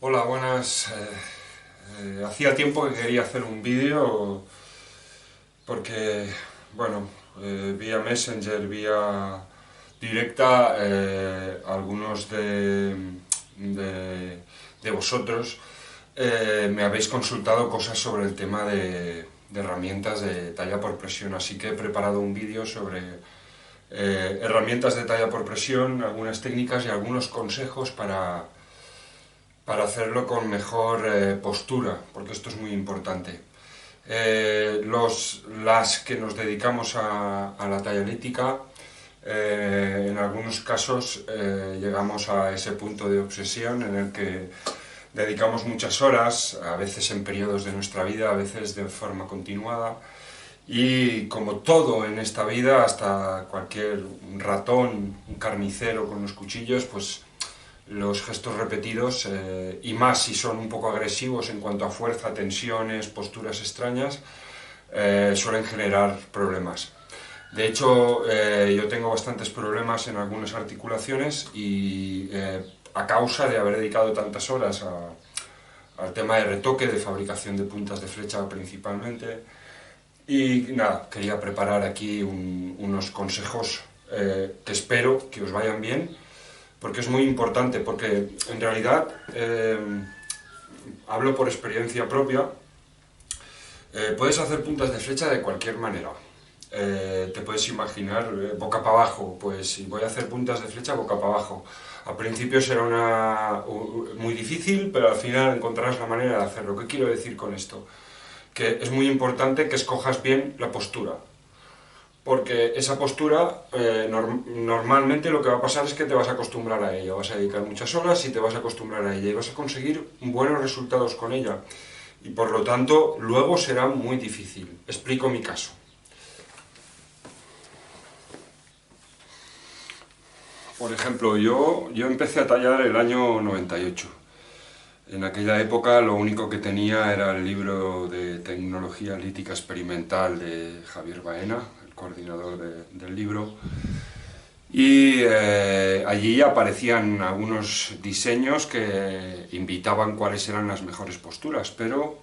Hola, buenas. Hacía tiempo que quería hacer un vídeo porque, bueno, vía Messenger, vía directa, algunos de vosotros me habéis consultado cosas sobre el tema de herramientas de talla por presión, así que he preparado un vídeo sobre herramientas de talla por presión, algunas técnicas y algunos consejos para hacerlo con mejor postura, porque esto es muy importante. Las que nos dedicamos a la talla elíptica, en algunos casos llegamos a ese punto de obsesión en el que dedicamos muchas horas, a veces en periodos de nuestra vida, a veces de forma continuada, y como todo en esta vida, hasta cualquier ratón, un carnicero con los cuchillos, pues los gestos repetidos, y más si son un poco agresivos en cuanto a fuerza, tensiones, posturas extrañas, suelen generar problemas. De hecho, yo tengo bastantes problemas en algunas articulaciones y a causa de haber dedicado tantas horas al tema de retoque, de fabricación de puntas de flecha principalmente. Y nada, quería preparar aquí unos consejos que espero que os vayan bien, porque es muy importante, porque en realidad hablo por experiencia propia. Puedes hacer puntas de flecha de cualquier manera. Te puedes imaginar boca para abajo, pues si voy a hacer puntas de flecha boca para abajo. Al principio será muy difícil, pero al final encontrarás la manera de hacerlo. ¿Qué quiero decir con esto? Que es muy importante que escojas bien la postura, porque esa postura normalmente lo que va a pasar es que te vas a acostumbrar a ella, vas a dedicar muchas horas y te vas a acostumbrar a ella y vas a conseguir buenos resultados con ella y por lo tanto luego será muy difícil. Explico mi caso. Por ejemplo, yo empecé a tallar el año 98. En aquella época lo único que tenía era el libro de tecnología lítica experimental de Javier Baena, el coordinador del libro, y allí aparecían algunos diseños que invitaban cuáles eran las mejores posturas, pero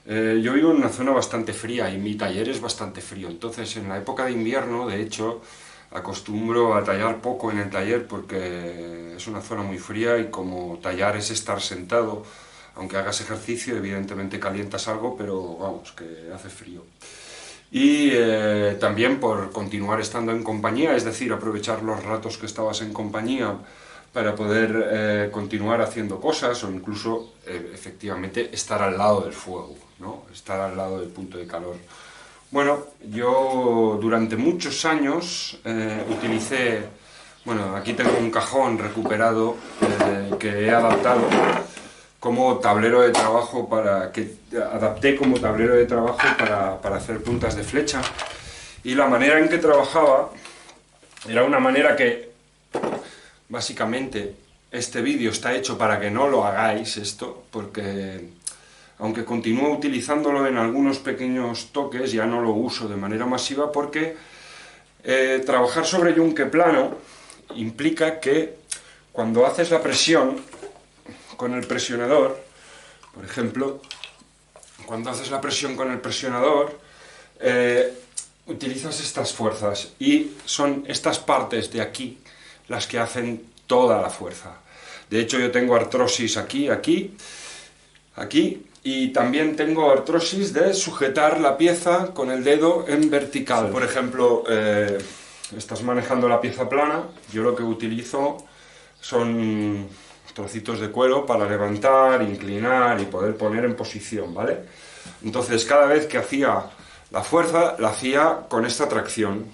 yo vivo en una zona bastante fría y mi taller es bastante frío, entonces en la época de invierno, de hecho, acostumbro a tallar poco en el taller porque es una zona muy fría y como tallar es estar sentado, aunque hagas ejercicio, evidentemente calientas algo, pero vamos, que hace frío. Y también por continuar estando en compañía, es decir, aprovechar los ratos que estabas en compañía para poder continuar haciendo cosas o incluso efectivamente estar al lado del fuego, ¿no? Estar al lado del punto de calor. Bueno, yo durante muchos años utilicé, bueno, aquí tengo un cajón recuperado que he adaptado como tablero de trabajo que adapté como tablero de trabajo para hacer puntas de flecha, y la manera en que trabajaba era una manera que básicamente este vídeo está hecho para que no lo hagáis esto, porque aunque continúo utilizándolo en algunos pequeños toques, ya no lo uso de manera masiva porque trabajar sobre yunque plano implica que cuando haces la presión con el presionador, por ejemplo, cuando haces la presión con el presionador, utilizas estas fuerzas y son estas partes de aquí las que hacen toda la fuerza. De hecho, yo tengo artrosis aquí, aquí, aquí, y también tengo artrosis de sujetar la pieza con el dedo en vertical. Si, por ejemplo, estás manejando la pieza plana, yo lo que utilizo son trocitos de cuero para levantar, inclinar y poder poner en posición, ¿vale? Entonces, cada vez que hacía la fuerza, la hacía con esta tracción.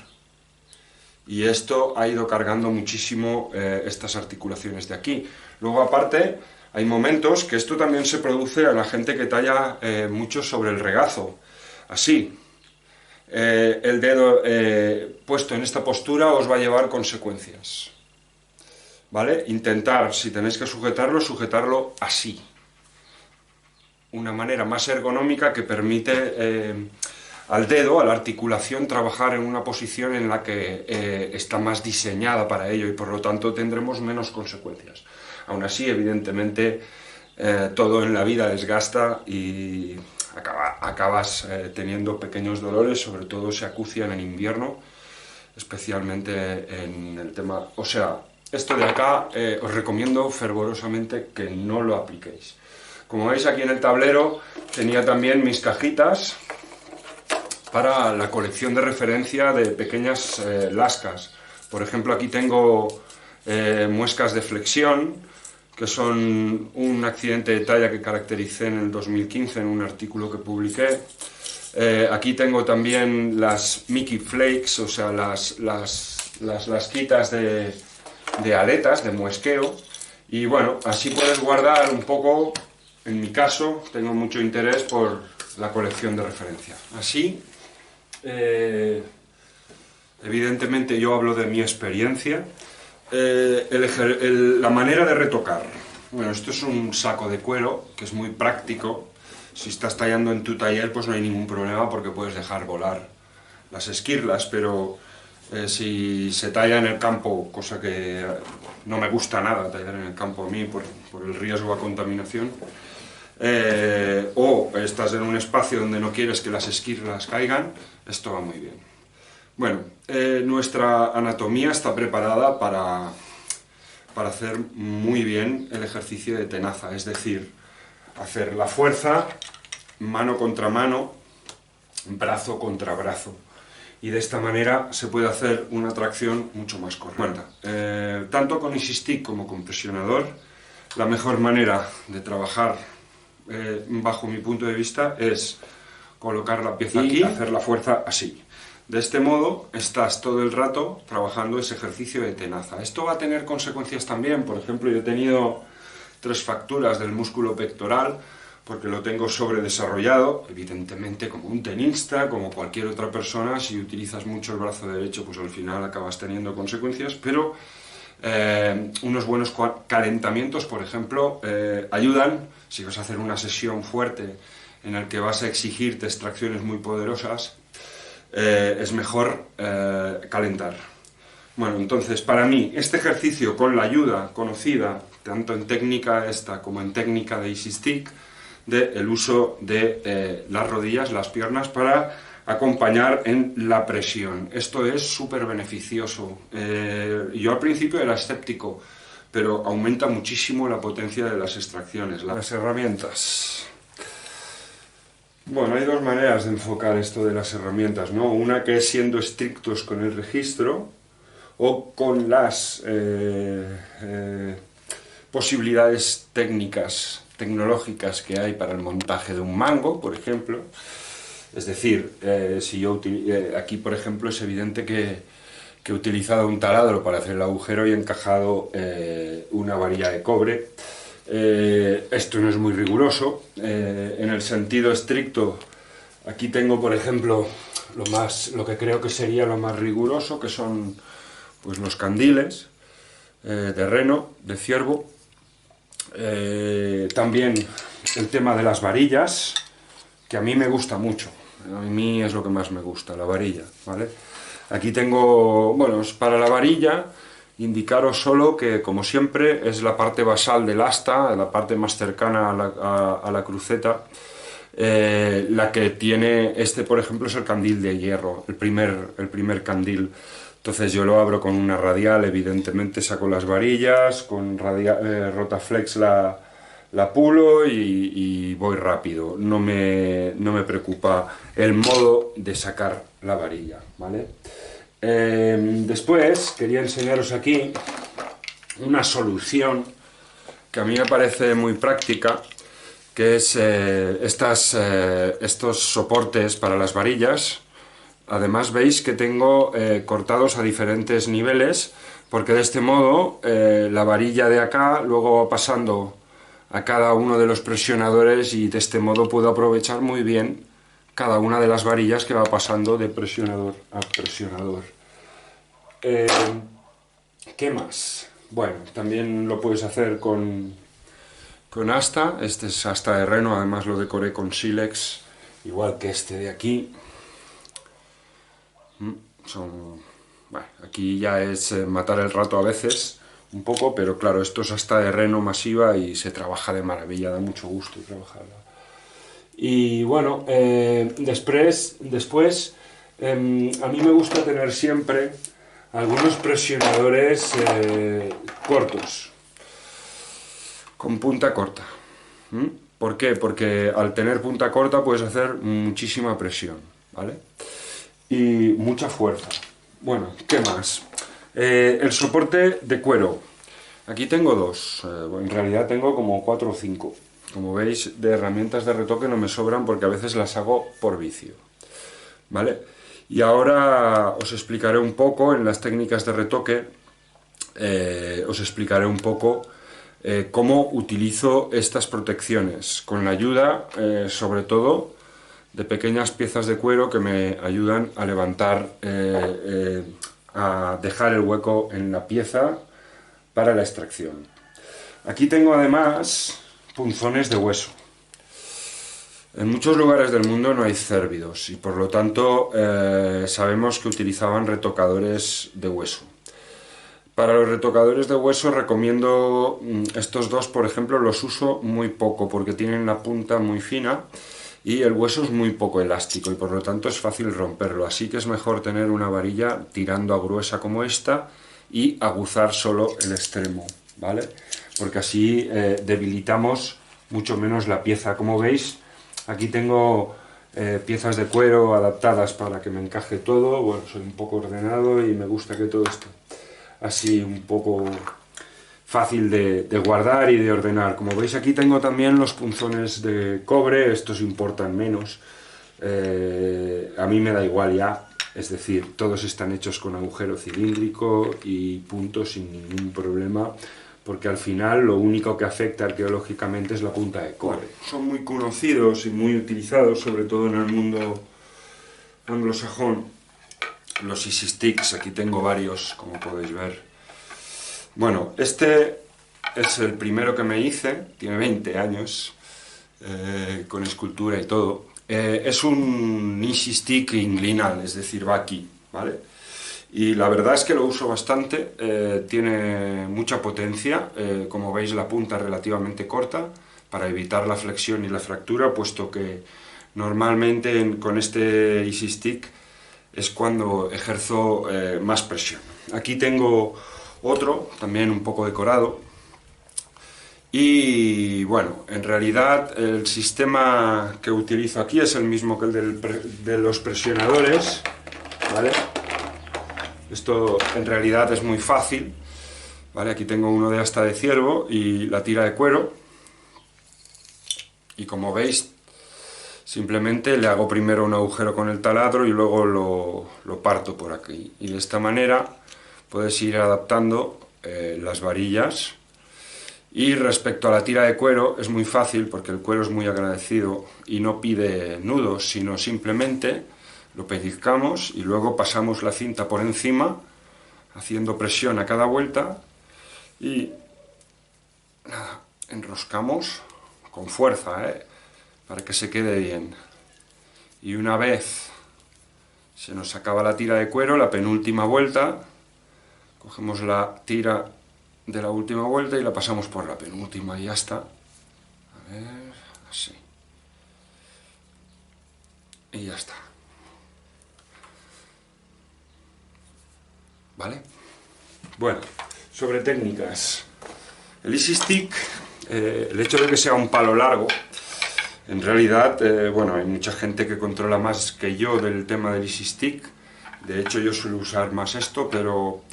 Y esto ha ido cargando muchísimo estas articulaciones de aquí. Luego, aparte, hay momentos que esto también se produce a la gente que talla mucho sobre el regazo. Así. El dedo puesto en esta postura os va a llevar consecuencias. ¿Vale? Intentar, si tenéis que sujetarlo así. Una manera más ergonómica que permite al dedo, a la articulación, trabajar en una posición en la que está más diseñada para ello y por lo tanto tendremos menos consecuencias. Aún así, evidentemente, todo en la vida desgasta y acabas teniendo pequeños dolores, sobre todo se acucian en invierno, especialmente en el tema... O sea, esto de acá os recomiendo fervorosamente que no lo apliquéis. Como veis aquí en el tablero tenía también mis cajitas para la colección de referencia de pequeñas lascas. Por ejemplo, aquí tengo muescas de flexión, que son un accidente de talla que caractericé en el 2015 en un artículo que publiqué. Aquí tengo también las Mickey Flakes, o sea, las lasquitas de aletas, de muesqueo. Y bueno, así puedes guardar un poco, en mi caso, tengo mucho interés por la colección de referencia. Así, evidentemente yo hablo de mi experiencia. La manera de retocar. Bueno, esto es un saco de cuero que es muy práctico. Si estás tallando en tu taller, pues no hay ningún problema porque puedes dejar volar las esquirlas, pero si se talla en el campo, cosa que no me gusta nada tallar en el campo a mí por el riesgo a contaminación, o estás en un espacio donde no quieres que las esquirlas caigan, esto va muy bien. Bueno, nuestra anatomía está preparada para hacer muy bien el ejercicio de tenaza, es decir, hacer la fuerza mano contra mano, brazo contra brazo. Y de esta manera se puede hacer una tracción mucho más correcta. Tanto con easy stick como con presionador, la mejor manera de trabajar, bajo mi punto de vista, es colocar la pieza aquí y hacer la fuerza así. De este modo estás todo el rato trabajando ese ejercicio de tenaza. Esto va a tener consecuencias también. Por ejemplo, yo he tenido 3 fracturas del músculo pectoral porque lo tengo sobredesarrollado, evidentemente como un tenista, como cualquier otra persona. Si utilizas mucho el brazo derecho, pues al final acabas teniendo consecuencias, pero unos buenos calentamientos, por ejemplo, ayudan. Si vas a hacer una sesión fuerte en la que vas a exigirte extracciones muy poderosas, es mejor calentar. Bueno, entonces para mí este ejercicio, con la ayuda conocida tanto en técnica esta como en técnica de easy stick, el uso de las rodillas, las piernas, para acompañar en la presión. Esto es súper beneficioso. Yo al principio era escéptico, pero aumenta muchísimo la potencia de las extracciones. Las herramientas. Bueno, hay 2 maneras de enfocar esto de las herramientas, ¿no? Una que es siendo estrictos con el registro o con las posibilidades técnicas, tecnológicas que hay para el montaje de un mango, por ejemplo. Es decir, si yo aquí, por ejemplo, es evidente que he utilizado un taladro para hacer el agujero y he encajado una varilla de cobre. Esto no es muy riguroso. En el sentido estricto, aquí tengo, por ejemplo, lo que creo que sería lo más riguroso, que son pues los candiles de reno, de ciervo. También el tema de las varillas, que a mí me gusta mucho. A mí es lo que más me gusta, la varilla, ¿vale? Aquí tengo, bueno, para la varilla, indicaros solo que, como siempre, es la parte basal del asta, la parte más cercana a la cruceta, la que tiene, por ejemplo, es el candil de hierro, el primer candil. Entonces yo lo abro con una radial, evidentemente saco las varillas, con Rotaflex la pulo y voy rápido. No me preocupa el modo de sacar la varilla, ¿vale? Después quería enseñaros aquí una solución que a mí me parece muy práctica, que es estos soportes para las varillas. Además veis que tengo cortados a diferentes niveles, porque de este modo la varilla de acá luego va pasando a cada uno de los presionadores y de este modo puedo aprovechar muy bien cada una de las varillas que va pasando de presionador a presionador. ¿Qué más? Bueno, también lo puedes hacer con asta. Este es asta de reno, además lo decoré con sílex, igual que este de aquí. Bueno, aquí ya es matar el rato a veces, un poco, pero claro, esto es hasta de reno masiva y se trabaja de maravilla, da mucho gusto trabajarla. Y bueno, después a mí me gusta tener siempre algunos presionadores cortos, con punta corta. ¿Por qué? Porque al tener punta corta puedes hacer muchísima presión, ¿vale? Y mucha fuerza. Bueno, ¿qué más? El soporte de cuero. Aquí tengo dos, en realidad tengo como 4 o 5. Como veis, de herramientas de retoque no me sobran porque a veces las hago por vicio, ¿vale? Y ahora os explicaré un poco en las técnicas de retoque, os explicaré un poco cómo utilizo estas protecciones, con la ayuda, sobre todo, de pequeñas piezas de cuero que me ayudan a levantar, a dejar el hueco en la pieza para la extracción. Aquí tengo además punzones de hueso. En muchos lugares del mundo no hay cérvidos y por lo tanto sabemos que utilizaban retocadores de hueso. Para los retocadores de hueso recomiendo estos dos, por ejemplo, los uso muy poco porque tienen la punta muy fina y el hueso es muy poco elástico y por lo tanto es fácil romperlo, así que es mejor tener una varilla tirando a gruesa como esta y aguzar solo el extremo, ¿vale? Porque así debilitamos mucho menos la pieza. Como veis, aquí tengo piezas de cuero adaptadas para que me encaje todo. Bueno, soy un poco ordenado y me gusta que todo esté así un poco fácil de guardar y de ordenar. Como veis, aquí tengo también los punzones de cobre, estos importan menos. A mí me da igual ya, es decir, todos están hechos con agujero cilíndrico y puntos sin ningún problema, porque al final lo único que afecta arqueológicamente es la punta de cobre. Son muy conocidos y muy utilizados, sobre todo en el mundo anglosajón, los Easy Sticks. Aquí tengo varios, como podéis ver. Bueno, este es el primero que me hice, tiene 20 años, con escultura y todo. Es un Easy Stick inglinal, es decir, va aquí, ¿vale? Y la verdad es que lo uso bastante, tiene mucha potencia, como veis la punta es relativamente corta, para evitar la flexión y la fractura, puesto que normalmente con este Easy Stick es cuando ejerzo más presión. Aquí tengo otro, también un poco decorado, y bueno, en realidad el sistema que utilizo aquí es el mismo que el de los presionadores, ¿vale? Esto en realidad es muy fácil, ¿vale? Aquí tengo uno de asta de ciervo y la tira de cuero, y como veis, simplemente le hago primero un agujero con el taladro y luego lo parto por aquí. Y de esta manera puedes ir adaptando las varillas. Y respecto a la tira de cuero es muy fácil porque el cuero es muy agradecido y no pide nudos, sino simplemente lo pellizcamos y luego pasamos la cinta por encima haciendo presión a cada vuelta y nada, enroscamos con fuerza, para que se quede bien. Y una vez se nos acaba la tira de cuero, la penúltima vuelta, cogemos la tira de la última vuelta y la pasamos por la penúltima y ya está. A ver, así. Y ya está. ¿Vale? Bueno, sobre técnicas. El Easy Stick, el hecho de que sea un palo largo, en realidad, bueno, hay mucha gente que controla más que yo del tema del Easy Stick. De hecho, yo suelo usar más esto, pero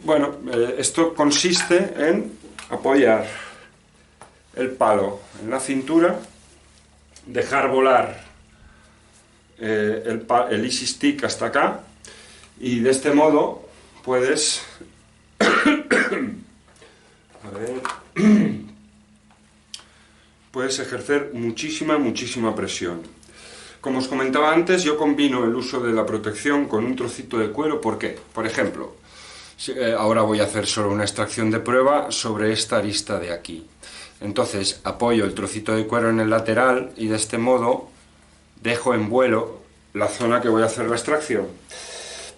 bueno, esto consiste en apoyar el palo en la cintura, dejar volar el Easy Stick hasta acá, y de este modo puedes a ver, puedes ejercer muchísima presión. Como os comentaba antes, yo combino el uso de la protección con un trocito de cuero. ¿Por qué? Por ejemplo, ahora voy a hacer solo una extracción de prueba sobre esta arista de aquí. Entonces apoyo el trocito de cuero en el lateral y de este modo dejo en vuelo la zona que voy a hacer la extracción.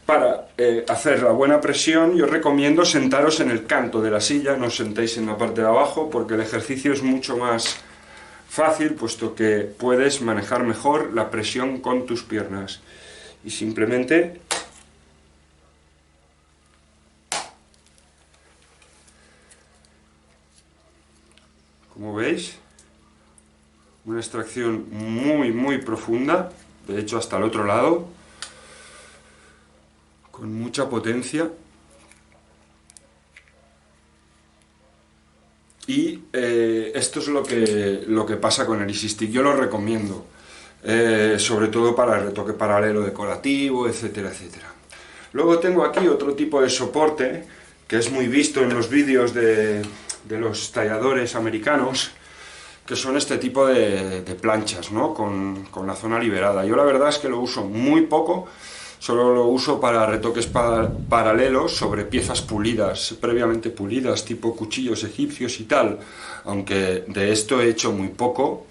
para hacer la buena presión, yo recomiendo sentaros en el canto de la silla, no os sentéis en la parte de abajo, porque el ejercicio es mucho más fácil, puesto que puedes manejar mejor la presión con tus piernas. Y simplemente como veis, una extracción muy profunda, de hecho hasta el otro lado, con mucha potencia. Y esto es lo que pasa con el Easy Stick. Yo lo recomiendo, sobre todo para el retoque paralelo decorativo, etcétera, etcétera. Luego tengo aquí otro tipo de soporte, que es muy visto en los vídeos de los talladores americanos, que son este tipo de planchas, ¿no? Con la zona liberada. Yo la verdad es que lo uso muy poco, solo lo uso para retoques paralelos sobre piezas pulidas, previamente pulidas, tipo cuchillos egipcios y tal, aunque de esto he hecho muy poco,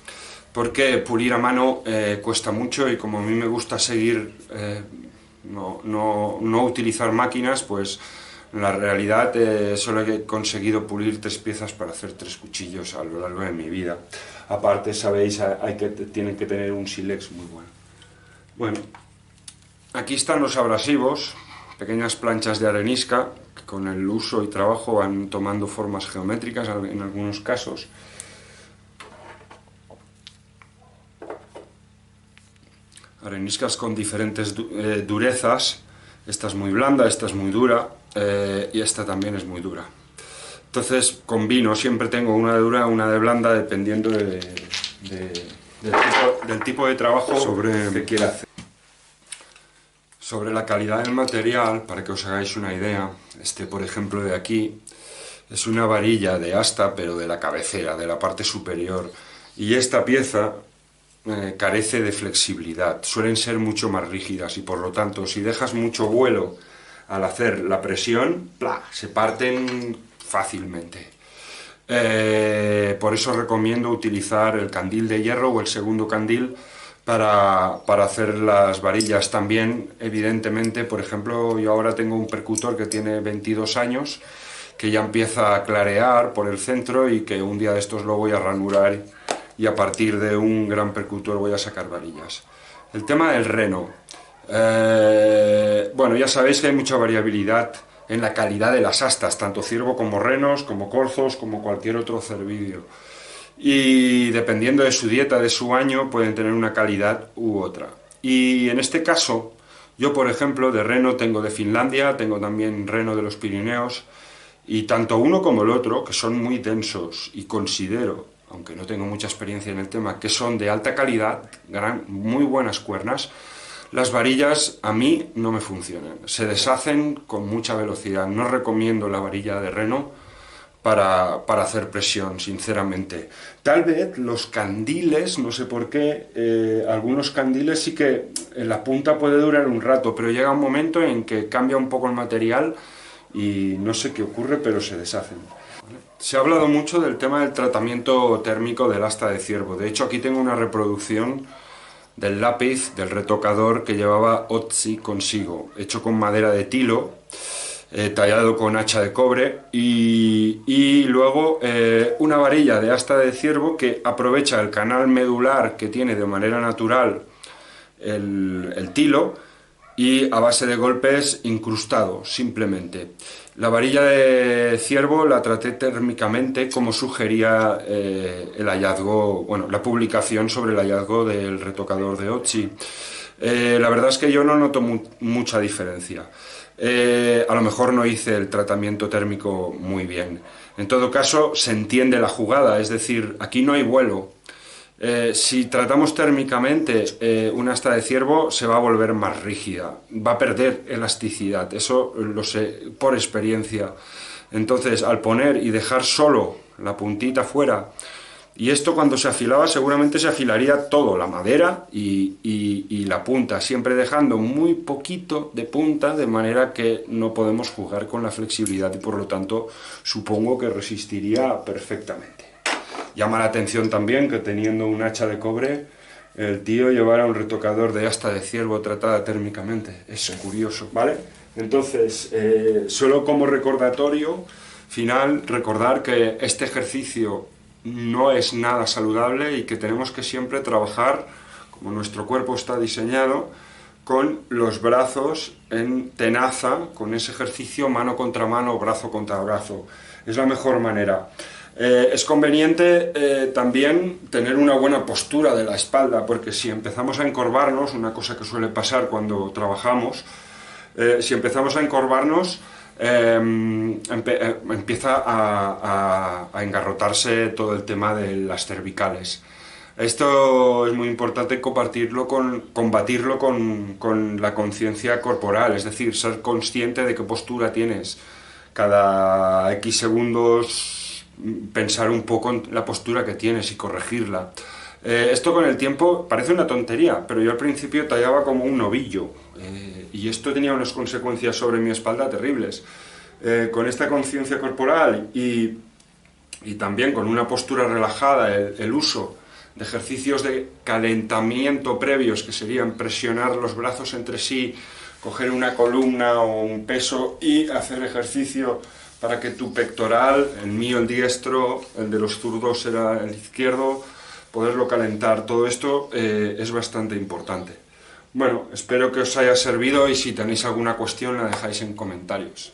porque pulir a mano cuesta mucho, y como a mí me gusta seguir, no utilizar máquinas, pues en la realidad solo he conseguido pulir 3 piezas para hacer 3 cuchillos a lo largo de mi vida. Aparte, sabéis, tienen que tener un sílex muy bueno. Bueno, aquí están los abrasivos, pequeñas planchas de arenisca, que con el uso y trabajo van tomando formas geométricas en algunos casos. Areniscas con diferentes durezas. Esta es muy blanda, esta es muy dura, y esta también es muy dura. Entonces combino, siempre tengo una de dura, una de blanda, dependiendo del tipo de trabajo que quiera hacer. Sobre la calidad del material, para que os hagáis una idea, por ejemplo de aquí, es una varilla de asta, pero de la cabecera, de la parte superior, y esta pieza carece de flexibilidad, suelen ser mucho más rígidas, y por lo tanto, si dejas mucho vuelo al hacer la presión, ¡plá!, se parten fácilmente. Por eso recomiendo utilizar el candil de hierro o el segundo candil para hacer las varillas. También, evidentemente, por ejemplo, yo ahora tengo un percutor que tiene 22 años, que ya empieza a clarear por el centro, y que un día de estos lo voy a ranurar, y a partir de un gran percutor voy a sacar varillas. El tema del reno. Bueno, ya sabéis que hay mucha variabilidad en la calidad de las astas, tanto ciervo como renos, como corzos, como cualquier otro cervidio. Y dependiendo de su dieta, de su año, pueden tener una calidad u otra. Y en este caso, yo por ejemplo, de reno tengo de Finlandia, tengo también reno de los Pirineos, y tanto uno como el otro, que son muy densos, y considero, aunque no tengo mucha experiencia en el tema, que son de alta calidad, muy buenas cuernas, las varillas a mí no me funcionan, se deshacen con mucha velocidad. No recomiendo la varilla de reno para hacer presión, sinceramente. Tal vez los candiles, no sé por qué, algunos candiles sí que en la punta puede durar un rato, pero llega un momento en que cambia un poco el material y no sé qué ocurre, pero se deshacen. Se ha hablado mucho del tema del tratamiento térmico del asta de ciervo. De hecho, aquí tengo una reproducción del lápiz, del retocador que llevaba Otzi consigo, hecho con madera de tilo, tallado con hacha de cobre, y luego una varilla de asta de ciervo que aprovecha el canal medular que tiene de manera natural el tilo, y a base de golpes incrustado, simplemente. La varilla de ciervo la traté térmicamente, como sugería el hallazgo, bueno, la publicación sobre el hallazgo del retocador de Otzi. La verdad es que yo no noto mucha diferencia. A lo mejor no hice el tratamiento térmico muy bien. En todo caso, se entiende la jugada, es decir, aquí no hay vuelo. Si tratamos térmicamente una asta de ciervo, se va a volver más rígida, va a perder elasticidad, eso lo sé por experiencia. Entonces, al poner y dejar solo la puntita fuera, y esto cuando se afilaba seguramente se afilaría todo, la madera y la punta, siempre dejando muy poquito de punta, de manera que no podemos jugar con la flexibilidad, y por lo tanto supongo que resistiría perfectamente. Llama la atención también que, teniendo un hacha de cobre, el tío llevara un retocador de asta de ciervo tratada térmicamente. Es curioso, ¿vale? Entonces, solo como recordatorio final, recordar que este ejercicio no es nada saludable y que tenemos que siempre trabajar, como nuestro cuerpo está diseñado, con los brazos en tenaza, con ese ejercicio mano contra mano, brazo contra brazo. Es la mejor manera. Es conveniente también tener una buena postura de la espalda, porque si empezamos a encorvarnos, una cosa que suele pasar cuando trabajamos, si empezamos a encorvarnos, empieza a engarrotarse todo el tema de las cervicales. Esto es muy importante combatirlo con la conciencia corporal, es decir, ser consciente de qué postura tienes. Cada X segundos pensar un poco en la postura que tienes y corregirla. Esto con el tiempo parece una tontería, pero yo al principio tallaba como un novillo y esto tenía unas consecuencias sobre mi espalda terribles. Con esta conciencia corporal y también con una postura relajada, el uso de ejercicios de calentamiento previos, que serían presionar los brazos entre sí, coger una columna o un peso y hacer ejercicio para que tu pectoral, el mío el diestro, el de los zurdos era el izquierdo, poderlo calentar. Todo esto es bastante importante. Bueno, espero que os haya servido y si tenéis alguna cuestión la dejáis en comentarios.